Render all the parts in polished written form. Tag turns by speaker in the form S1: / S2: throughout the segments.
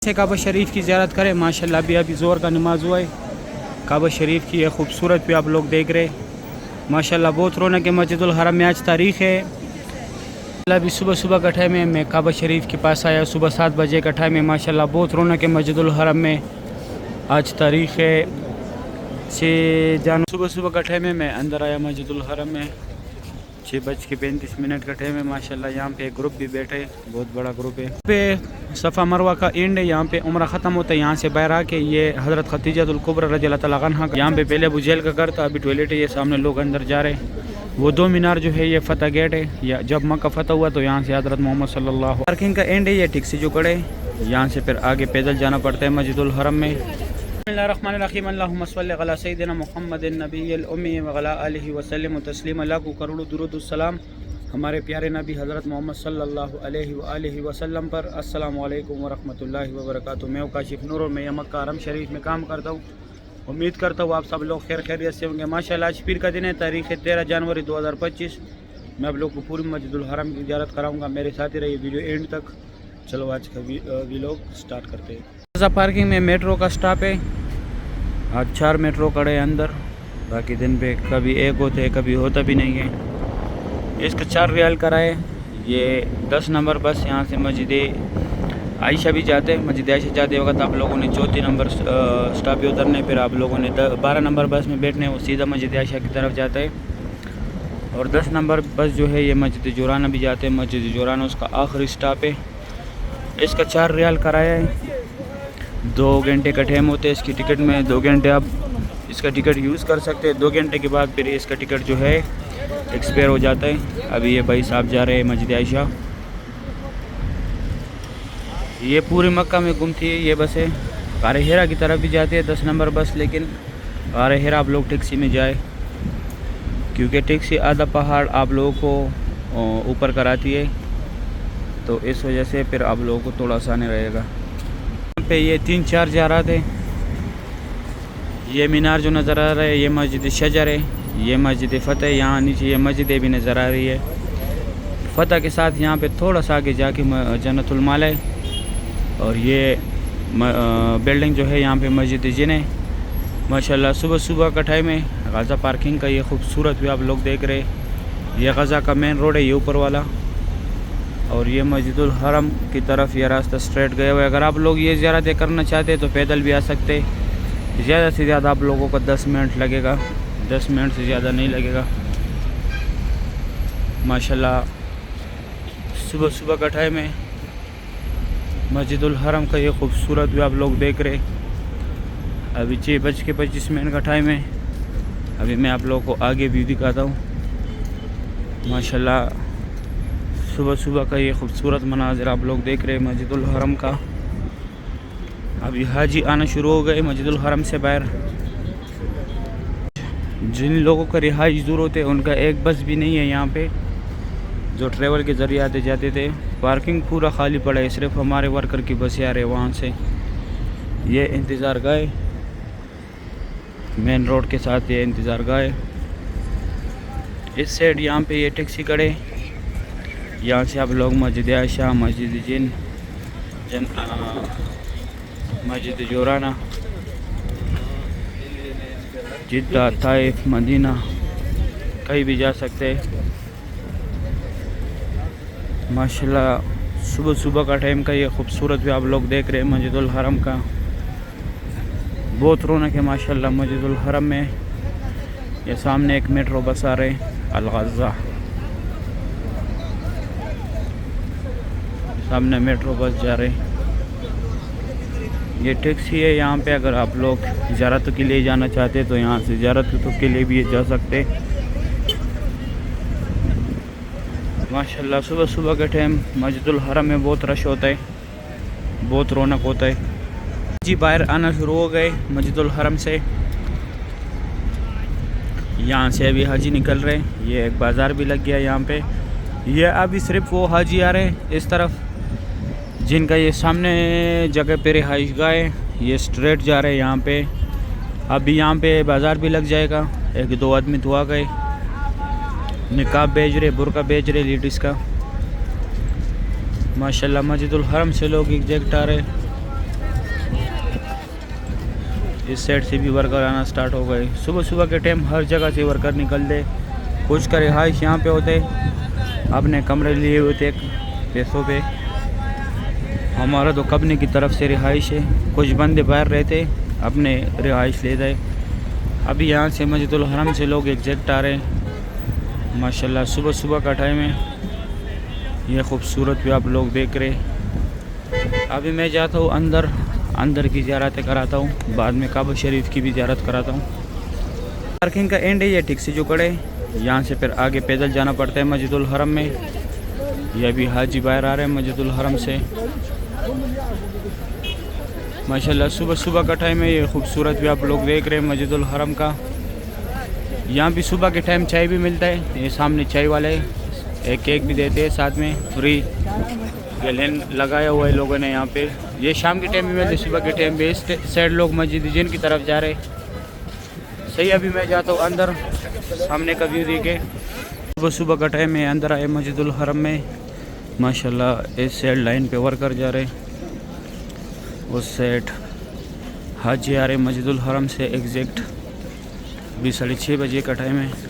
S1: से काबा शरीफ की ज़ियारत करें। माशाल्लाह अभी ज़ोर का नमाज हुआ है। काबा शरीफ की ये खूबसूरत भी आप लोग देख रहे हैं। माशाल्लाह बहुत रौनक है मस्जिदुल हरम में। आज तारीख़ है, अभी सुबह सुबह का टाइम है। मैं काबा शरीफ के पास आया, सुबह 7 बजे का टाइम है। माशाल्लाह बहुत रौनक है मस्जिदुल हरम में। आज तारीख़ है 6 जनवरी, सुबह सुबह का टाइम है। मैं अंदर आया मस्जिदुल हरम में, 6:35 का टाइम है। माशाल्लाह यहाँ पे एक ग्रुप भी बैठे, बहुत बड़ा ग्रुप है। पे सफ़ा मरवा का एंड है, यहाँ पे उम्रा ख़त्म होता है। यहाँ से बाहर आके ये हज़रत खदीजतुल कुबरा रज़ियल्लाहु तआला अन्हा का, यहाँ पे पहले अबू जहल का घर था, अभी टॉयलेट है। ये सामने लोग अंदर जा रहे हैं। वो 2 मीनार जो है ये फतह गेट है, या जब मक्का फतह हुआ तो यहाँ से हज़रत मोहम्मद सल्लल्लाहु पार्किंग का एंड है। ये टैक्सी जो खड़े, यहाँ से फिर आगे पैदल जाना पड़ता है मस्जिदुल हरम में। बिस्मिल्लाहिर्रहमानिर्रहीम, अल्लाहुम्मा सल्लि अला सय्यिदिना मुहम्मदिन नबिय्यिल उम्मी व अला आलिहि व सल्लिम तस्लीमा। लाखों करोड़ों दुरूद सलाम हमारे प्यारे नबी हज़रत मोहम्मद सल्लल्लाहु अलैहि वसल्लम पर। अस्सलामु अलैकुम व रहमतुल्लाहि व बरकातुहू। मैं काशिफ नूर और मैं मक्का हरम शरीफ में काम करता हूँ। उम्मीद करता हूँ आप सब लोग खैर खैरियत से होंगे। माशाल्लाह आज पीर का दिन है, तारीख़ 13 जनवरी 2025। मैं आप लोग को पूरी मस्जिदुल हरम की ज़ियारत कराऊँगा। मेरे साथ ही रहिए वीडियो एंड तक। चलो आज का व्लॉग स्टार्ट करते हैं। पार्किंग में मेट्रो का स्टॉप है। आज 4 मेट्रो खड़े हैं अंदर, बाकी दिन पे कभी एक होते हैं कभी होता भी नहीं है। इसका 4 रियाल कराए। ये 10 नंबर बस यहाँ से मस्जिद आयशा भी जाते हैं। मस्जिद आयशा जाते वक्त आप लोगों ने 4 नंबर स्टॉप पे उतरने, फिर आप लोगों ने 12 नंबर बस में बैठने, वो सीधा मस्जिद आयशा की तरफ जाता है। और 10 नंबर बस जो है ये मस्जिद जोराना भी जाते हैं। मस्जिद जोराना उसका आखिरी स्टॉप है। इसका 4 रियाल कराया है। 2 घंटे का टाइम होता है इसकी टिकट में। 2 घंटे आप इसका टिकट यूज़ कर सकते हैं। 2 घंटे के बाद फिर इसका टिकट जो है एक्सपायर हो जाता है। अभी ये भाई साहब जा रहे हैं मस्जिद आयशा। ये पूरी मक्का में घूमती है ये बसें। गारे हिरा की तरफ भी जाती है 10 नंबर बस, लेकिन गारे हिरा आप लोग टैक्सी में जाए, क्योंकि टैक्सी आधा पहाड़ आप लोगों को ऊपर कराती है, तो इस वजह से फिर आप लोगों को थोड़ा आसानी रहेगा। पे ये 3-4 ज़ियारत है। ये मीनार जो नज़र आ रहा है ये मस्जिद शजर है, ये मस्जिद फ़तह। यहाँ नीचे ये मस्जिद भी नज़र आ रही है। फ़तह के साथ यहाँ पे थोड़ा सा आगे जाके जन्नतुल माला है। और ये बिल्डिंग जो है यहाँ पे मस्जिद जिन है। माशाल्लाह सुबह सुबह का टाइम है। गाज़ा पार्किंग का ये खूबसूरत भी आप लोग देख रहे हैं। ये गाज़ा का मेन रोड है ये ऊपर वाला। और ये मस्जिदुल हरम की तरफ ये रास्ता स्ट्रेट गया हुआ है। अगर आप लोग ये ज़ियारतें करना चाहते हैं तो पैदल भी आ सकते हैं। ज़्यादा से ज़्यादा आप लोगों को 10 मिनट लगेगा, 10 मिनट से ज़्यादा नहीं लगेगा। माशाल्लाह सुबह सुबह का टाइम है। मस्जिदुल हरम का ये खूबसूरत भी आप लोग देख रहे हैं। अभी 6:25 का टाइम है। अभी मैं आप लोगों को आगे भी दिखाता हूँ। माशाल्लाह सुबह सुबह का ये खूबसूरत मनाजिर आप लोग देख रहे हैं मस्जिदुल हरम का। अभी हाजी आना शुरू हो गए मस्जिदुल हरम से बाहर। जिन लोगों का रिहाइश दूर होते हैं उनका एक बस भी नहीं है यहाँ पे, जो ट्रेवल के ज़रिए आते जाते थे। पार्किंग पूरा खाली पड़ा है, सिर्फ हमारे वर्कर की बसें आ रहे हैं वहाँ से। ये इंतज़ार गाह, मेन रोड के साथ ये इंतज़ार गाह। इस साइड यहाँ पे ये टैक्सी खड़े, यहाँ से आप लोग मस्जिद आयशा, मस्जिद जिन, मस्जिद जोराना, जिद्दा, ताइफ, मदीना कहीं भी जा सकते हैं। माशाल्लाह सुबह सुबह का टाइम का ये खूबसूरत भी आप लोग देख रहे हैं मस्जिदुल हरम का। बहुत रौनक है माशाल्लाह मस्जिदुल हरम में। ये सामने एक मेट्रो बस आ रहे अल-गाज़ा, सामने मेट्रो बस जा रहे। ये टैक्सी है यहाँ पे। अगर आप लोग ज़ियारत के लिए जाना चाहते हैं तो यहाँ से ज़ियारत के लिए भी जा सकते। माशाल्लाह सुबह सुबह के टाइम मस्जिदुल हरम में बहुत रश होता है, बहुत रौनक होता है। जी बाहर आना शुरू हो गए मस्जिदुल हरम से। यहाँ से अभी हाजी निकल रहे हैं। ये एक बाज़ार भी लग गया यहाँ पे। ये अभी सिर्फ वो हाजी आ रहे हैं इस तरफ, जिनका ये सामने जगह पे रिहाइश गाह है। ये स्ट्रेट जा रहे हैं यहाँ पे। अभी यहाँ पे बाज़ार भी लग जाएगा। 1-2 आदमी तो आ गए, निकाब बेच रहे, बुरका बेच रहे लेडीज़ का। माशाल्लाह मस्जिदुल हरम से लोग एग्जैक्ट आ रहे। इस साइड से भी वर्कर आना स्टार्ट हो गए। सुबह सुबह के टाइम हर जगह से वर्कर निकलते, कुछ का रिहाइश यहाँ पे होते, अपने कमरे लिए हुए थे पैसों पे। हमारा तो कबने की तरफ से रिहाइश है, कुछ बंदे बाहर रहते अपने रिहाइश ले गए। अभी यहाँ से मस्जिदुल हरम से लोग एग्जैक्ट आ रहे हैं माशाल्लाह। सुबह सुबह का टाइम है, ये खूबसूरत भी आप लोग देख रहे। अभी मैं जाता हूँ अंदर की ज़ियारतें कराता हूँ, बाद में काबा शरीफ की भी ज़ियारत कराता हूँ। पार्किंग का एंड है ये ठीक से जो कड़े, यहाँ से फिर आगे पैदल जाना पड़ता है मस्जिदुल हरम में। ये अभी हाजी बाहर आ रहे हैं मस्जिदुल हरम से माशाल्लाह। सुबह सुबह का टाइम है, ये खूबसूरत भी आप लोग देख रहे हैं मस्जिदुल हरम का। यहाँ भी सुबह के टाइम चाय भी मिलता है, ये सामने चाय वाले एक केक भी देते हैं साथ में फ्री। गैलन लगाया हुआ है लोगों ने यहाँ पे। ये शाम के टाइम भी मिलते, सुबह के टाइम भी। इस साइड लोग मस्जिद जिन की तरफ जा रहे। सही, अभी मैं जाता हूँ अंदर, सामने का व्यू देखे। सुबह सुबह का टाइम है, अंदर आए मस्जिदुल हरम में माशाल्लाह। इस साइड लाइन पे वर्कर जा रहे, उस साइड हाजी आ रहे मस्जिदुल हरम से एग्जैक्ट। अभी 6:30 बजे का टाइम है।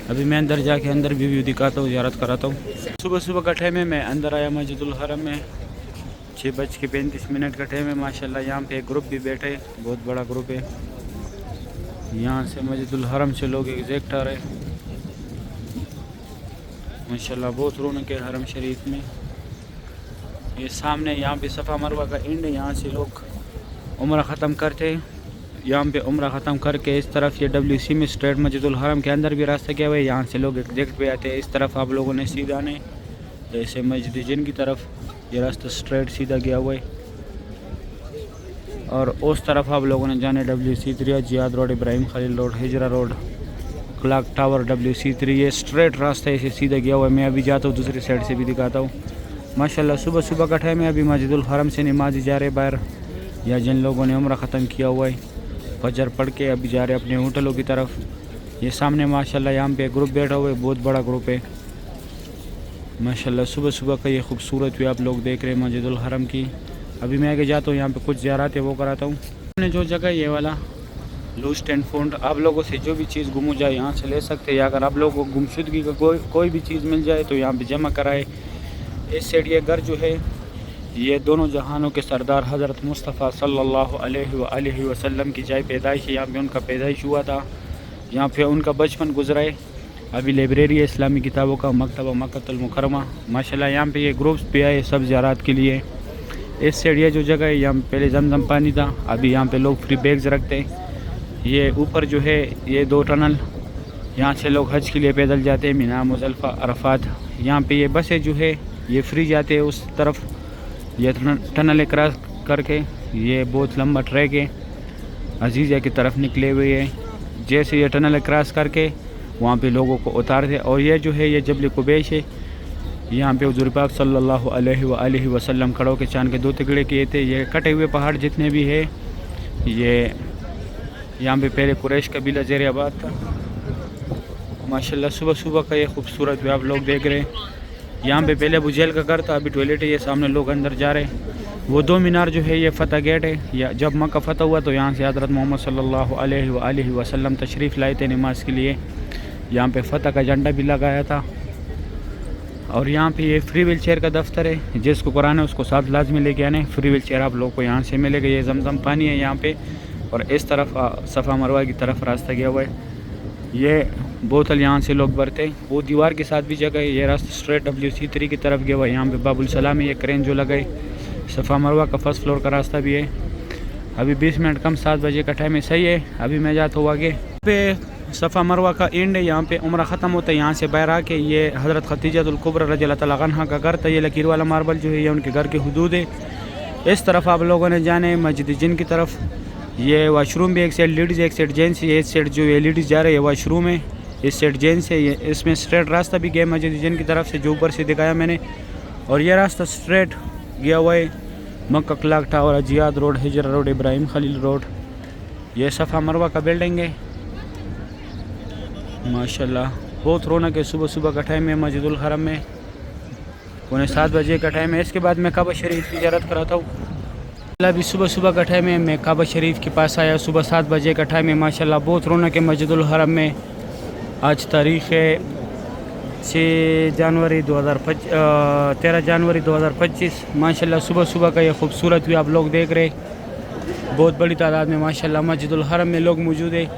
S1: अभी मैं अंदर जाके अंदर भी व्यू दिखाता हूँ, ज़ियारत कराता हूँ। सुबह सुबह का टाइम है, मैं अंदर आया मस्जिदुल हरम में। 6:35 का टाइम है माशाल्लाह। यहाँ पे एक ग्रुप भी बैठे, बहुत बड़ा ग्रुप है। यहाँ से मस्जिदुल हरम से लोग एग्जैक्ट आ रहे माशाल्लाह। बहुत रौनक है हरम शरीफ में। ये सामने यहाँ पे सफ़ा मरवा का एंड है, यहाँ से लोग उम्रा ख़त्म करते। यहाँ पे उम्रा ख़त्म करके इस तरफ ये WC में स्ट्रेट मस्जिदुल हरम के अंदर भी रास्ता किया हुआ है, यहाँ से लोग एग्जैक्ट पे आते हैं। इस तरफ आप लोगों ने सीधा आने, जैसे मस्जिद जिन की तरफ ये रास्ता स्ट्रेट सीधा गया हुआ है। और उस तरफ आप लोगों ने जाने WC3, Ziyad road, Ibrahim Khalil road, Hijra road, clock tower, WC3। ये स्ट्रेट रास्ता ऐसे सीधा गया हुआ है। मैं अभी जाता हूँ दूसरी साइड से भी दिखाता हूँ माशाल्लाह। सुबह सुबह का टाइम है, अभी मस्जिदुल हरम से नमाज़ी जा रहे बाहर, या जिन लोगों ने उम्रा ख़त्म किया हुआ है फजर पढ़ के अभी जा रहे अपने होटलों की तरफ। ये सामने माशाल्लाह यहाँ पे ग्रुप बैठा हुआ है, बहुत बड़ा ग्रुप है माशाल्लाह। सुबह सुबह का ये खूबसूरत भी आप लोग देख रहे हैं मस्जिदुल हरम की। अभी मैं आगे जाता हूँ, यहाँ पे कुछ ज़ियारत है वो कराता हूँ। हमने जो जगह ये वाला लूस्ट एंड फाउंड, आप लोगों से जो भी चीज़ गुम हो जाए यहाँ से ले सकते हैं, या अगर आप लोगों को गुमशुदगी का कोई भी चीज़ मिल जाए तो यहाँ पे जमा कराए। इस साइड ये घर जो है, ये दोनों जहानों के सरदार हज़रत मुस्तफ़ा सल्लल्लाहु अलैहि वसल्लम की जाए पैदाइश है। यहाँ पे उनका पैदाइश हुआ था, यहाँ पे उनका बचपन गुजरा है। अभी लाइब्रेरी है इस्लामी किताबों का, मकतबा मक्कतुल मुकर्रमा माशाल्लाह। यहाँ पे ये ग्रुप्स भी आए सब ज़ियारत के लिए। इस साइड ये जो जगह है, यहाँ पहले जमजम पानी था, अभी यहाँ पे लोग फ्री बैग्स रखते हैं। ये ऊपर जो है ये 2 टनल, यहाँ से लोग हज के लिए पैदल जाते हैं, मिना, मुज़दलिफ़ा, अरफात। यहाँ पे ये बसें जो है ये फ्री जाते हैं उस तरफ। ये टनल क्रॉस करके ये बहुत लंबा ट्रैक है, अजीज़ा की तरफ निकले हुए है। जैसे ये टनल क्रॉस करके वहाँ पे लोगों को उतारते। और ये जो है ये जबल कुबैश है, यहाँ पे हुज़ूर पाक सल्लल्लाहु अलैहि वसल्लम खड़ों के चांद के 2 टुकड़े किए थे। ये कटे हुए पहाड़ जितने भी है, ये यहाँ पे पहले कुरैश कबीला ज़ेर आबाद था माशाल्लाह। सुबह सुबह का ये खूबसूरत भी आप लोग देख रहे हैं। यहाँ पे पहले अबू जहल का घर था, अभी टॉयलेट है। ये सामने लोग अंदर जा रहे हैं। वो 2 मीनार जो है ये फ़तह गेट है। या जब मक्का फ़तह हुआ तो यहाँ से हज़रत मोहम्मद सल्लल्लाहु अलैहि वसल्लम तशरीफ़ लाए थे नमाज के लिए। यहाँ पे फ़तह का झंडा भी लगाया था। और यहाँ पे ये फ्री व्हील चेयर का दफ्तर है, जिसको कराना है उसको साथ लाजमी लेके आने। फ्री व्हील चेयर आप लोग को यहाँ से मिलेगा। ये जमजम पानी है यहाँ पे, और इस तरफ सफ़ा मरवा की तरफ रास्ता गया हुआ है। ये बोतल यहाँ से लोग भरते हैं। वो दीवार के साथ भी जगह है। ये रास्ता स्ट्रेट WC3 की तरफ गया हुआ है। यहाँ पे बाबुल सलाम है, ये क्रेन जो लगाई। सफ़ा मरवा का फर्स्ट फ्लोर का रास्ता भी है। अभी 20 मिनट कम 7 बजे का टाइम है। सही है, अभी मैं जाता हूँ आगे। पे सफ़ा मरवा का एंड है, यहाँ पे उम्रा ख़त्म होता है। यहाँ से बाहर आके ये हज़रत खतीजतुल कुबरा रज़ियल्लाहु तआला अन्हा का घर था। ये लकीर वाला मार्बल जो है ये उनके घर की हुदूद है। इस तरफ आप लोगों ने जाने मस्जिद जिन की तरफ। ये वाशरूम भी एक साइड लेडीज़ एक साइड जेंट्स है। इस साइड जो ये लेडीज़ जा रहे हैं वाशरूम है, इस साइड जेंट्स है। ये इसमें स्ट्रेट रास्ता भी गया मस्जिद जिन की तरफ से, जो ऊपर से दिखाया मैंने। और ये रास्ता स्ट्रेट गया हुआ है Makkah, clock tower, Ziyad road, Hijra road, Ibrahim Khalil road. ये सफ़ा मरवा का बिल्डिंग है माशाल्लाह। बहुत रौनक है। सुबह सुबह का टाइम है मस्जिदुल हरम में, 6:45 बजे का टाइम है। इसके बाद मैं काबा शरीफ की ज़ियारत कराता हूँ। अभी सुबह सुबह का टाइम है, मैं काबा शरीफ के पास आया। सुबह 7 बजे का टाइम है। माशाल्लाह बहुत रौनक है मस्जिदुल हरम में। आज तारीख़ है 13 जनवरी 2025। माशाल्लाह सुबह सुबह का ये खूबसूरत भी आप लोग देख रहे। बहुत बड़ी तादाद में माशाल्लाह मस्जिदुल हरम में लोग मौजूद है।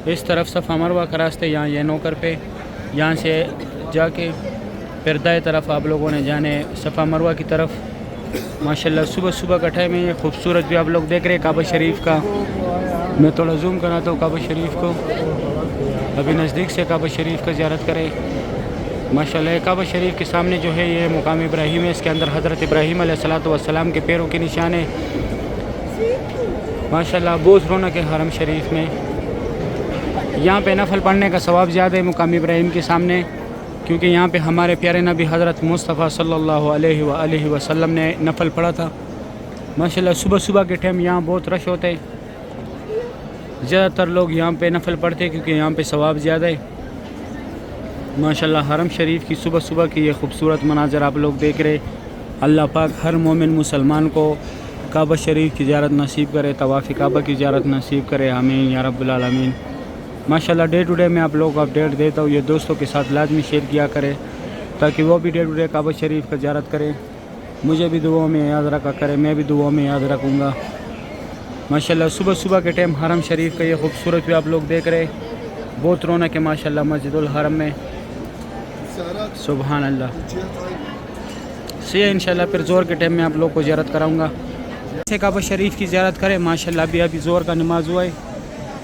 S1: इस तरफ सफ़ा मरवा का रास्ते यहाँ ये नौकर पे, यहाँ से जाके फिर दाएं तरफ आप लोगों ने जाने सफ़ा मरवा की तरफ। माशाल्लाह सुबह सुबह का टाइम है। ये खूबसूरत भी आप लोग देख रहे हैं काबा शरीफ का। मैं थोड़ा जूम कराता हूँ काबा शरीफ को। अभी नज़दीक से काबा शरीफ का ज़ियारत करें। माशाल्लाह काबा शरीफ के सामने जो है ये मुकाम इब्राहिम है। इसके अंदर हज़रत इब्राहिम अलैहिस्सलाम के पैरों के निशान है। माशाल्लाह बहुत रौनक है हरम शरीफ में। यहाँ पे नफल पढ़ने का सवाब ज़्यादा है मुकाम इब्राहिम के सामने, क्योंकि यहाँ पे हमारे प्यारे नबी हज़रत मुस्तफ़ा सल्लल्लाहु अलैहि वसल्लम ने नफल पढ़ा था। माशाल्लाह सुबह सुबह के टाइम यहाँ बहुत रश होता है। ज़्यादातर लोग यहाँ पे नफल पढ़ते हैं क्योंकि यहाँ पे सवाब ज़्यादा है। माशाल्लाह हरम शरीफ की सुबह सुबह की ये खूबसूरत मनाज़र आप लोग देख रहे। अल्लाह पाक हर मोमिन मुसलमान को काबा शरीफ की ज़ियारत नसीब करे, तवाफ़ काबा की ज़ियारत नसीब करे, आमीन या रब्बुल आलमीन। माशाल्लाह डे टू डे मैं आप लोगों को अपडेट देता हूँ। ये दोस्तों के साथ लाजमी शेयर किया करें ताकि वो भी डे टू डे काबा शरीफ का ज़ियारत करें। मुझे भी दुआओं में याद रखा करें, मैं भी दुआओं में याद रखूँगा। माशाल्लाह सुबह सुबह के टाइम हरम शरीफ का ये खूबसूरत भी आप लोग देख रहे। बहुत रौनक है माशाल्लाह मस्जिदुल हरम में। सुभान अल्लाह। सही है, इंशाल्लाह फिर ज़ोर के टाइम में आप लोग को ज़ियारत कराऊँगा। ऐसे काबा शरीफ की ज़ियारत करें। माशाल्लाह अभी ज़ोर का नमाज हुआ है।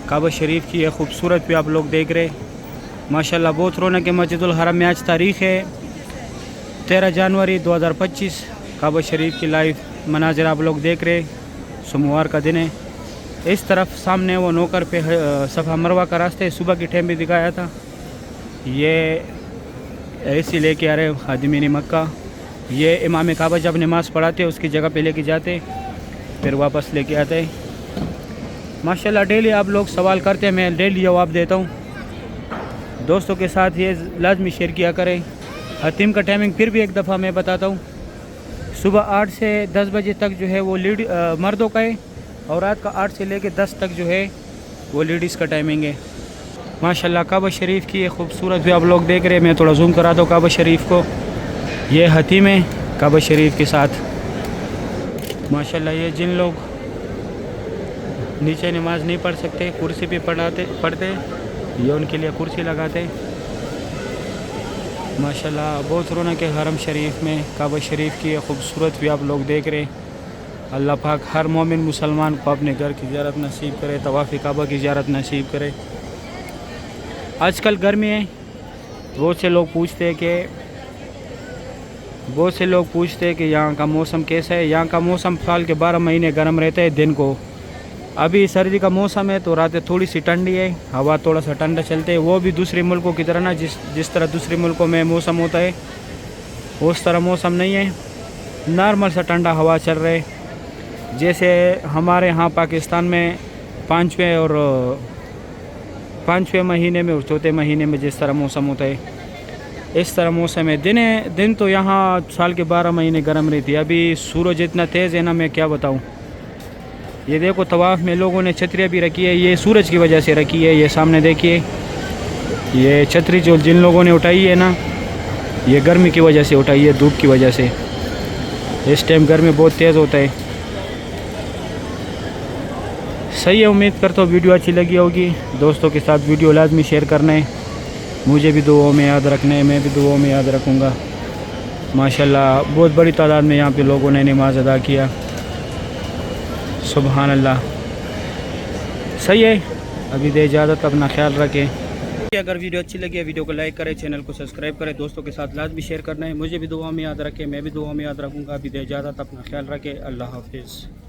S1: काबा शरीफ की ये खूबसूरत भी आप लोग देख रहे। माशाल्लाह बहुत रौनक है मस्जिदुल हरम में। आज तारीख़ है 13 जनवरी 2025। काबा शरीफ की लाइव मनाज़र आप लोग देख रहे। सोमवार का दिन है। इस तरफ सामने वो नौकर पे सफ़ा मरवा का रास्ता है। सुबह के टाइम भी दिखाया था। ये ऐसी लेके आ रहे खादिमीन मक्का। ये इमाम काबा जब नमाज़ पढ़ाते उसकी जगह पे लेके जाते फिर वापस लेके आते। माशाल्लाह डेली आप लोग सवाल करते हैं, मैं डेली जवाब देता हूँ। दोस्तों के साथ ये लाजमी शेयर किया करें। हतीम का टाइमिंग फिर भी एक दफ़ा मैं बताता हूँ। सुबह 8 से 10 बजे तक जो है वो मर्दों का है और रात का 8 से लेकर 10 तक जो है वो लेडीज़ का टाइमिंग है। माशाल्लाह काबा शरीफ की ये खूबसूरत भी आप लोग देख रहे हैं। मैं थोड़ा जूम कराता हूँ काबा शरीफ को। ये हतीम है काबा शरीफ के साथ। माशाल्लाह ये जिन लोग नीचे नमाज नहीं पढ़ सकते, कुर्सी पे पढ़ते ये उनके लिए कुर्सी लगाते। माशाल्लाह बहुत रौनक है हरम शरीफ में। काबा शरीफ की ये खूबसूरत भी आप लोग देख रहे। अल्लाह पाक हर मोमिन मुसलमान को अपने घर की ज़ियारत नसीब करे, तवाफ़ काबा की ज़ियारत नसीब करे। आजकल गर्मी है। बहुत से लोग पूछते हैं कि यहाँ का मौसम कैसा है। यहाँ का मौसम साल के 12 महीने गर्म रहता है दिन को। अभी सर्दी का मौसम है तो रातें थोड़ी सी ठंडी है, हवा थोड़ा सा ठंडा चलते है। वो भी दूसरे मुल्कों की तरह ना, जिस तरह दूसरे मुल्कों में मौसम होता है उस तरह मौसम नहीं है। नॉर्मल सा ठंडा हवा चल रहा है। जैसे हमारे यहाँ पाकिस्तान में पाँचवें महीने में और चौथे महीने में जिस तरह मौसम होता है इस तरह मौसम है। दिन तो यहाँ साल के 12 महीने गर्म रहती है। अभी सूरज इतना तेज़ है ना, मैं क्या बताऊँ। ये देखो तवाफ़ में लोगों ने छतरियाँ भी रखी है। ये सूरज की वजह से रखी है। ये सामने देखिए, ये छतरी जो जिन लोगों ने उठाई है ना, ये गर्मी की वजह से उठाई है, धूप की वजह से। इस टाइम गर्मी बहुत तेज़ होता है। सही है, उम्मीद करता हूँ वीडियो अच्छी लगी होगी। दोस्तों के साथ वीडियो लाजमी शेयर करना है। मुझे भी दुआओं में याद रखना है, मैं भी दुआओं में याद रखूँगा। माशाल्लाह बहुत बड़ी तादाद में यहाँ पे लोगों ने नमाज अदा किया। सुभान अल्लाह। सही है, अभी दे इजाज़त, अपना ख्याल रखें। अगर वीडियो अच्छी लगी है वीडियो को लाइक करें, चैनल को सब्सक्राइब करें, दोस्तों के साथ लाजमी शेयर करना है। मुझे भी दुआ में याद रखें, मैं भी दुआ में याद रखूँगा। अभी दे इजाज़त, अपना ख्याल रखें। अल्लाह हाफिज़।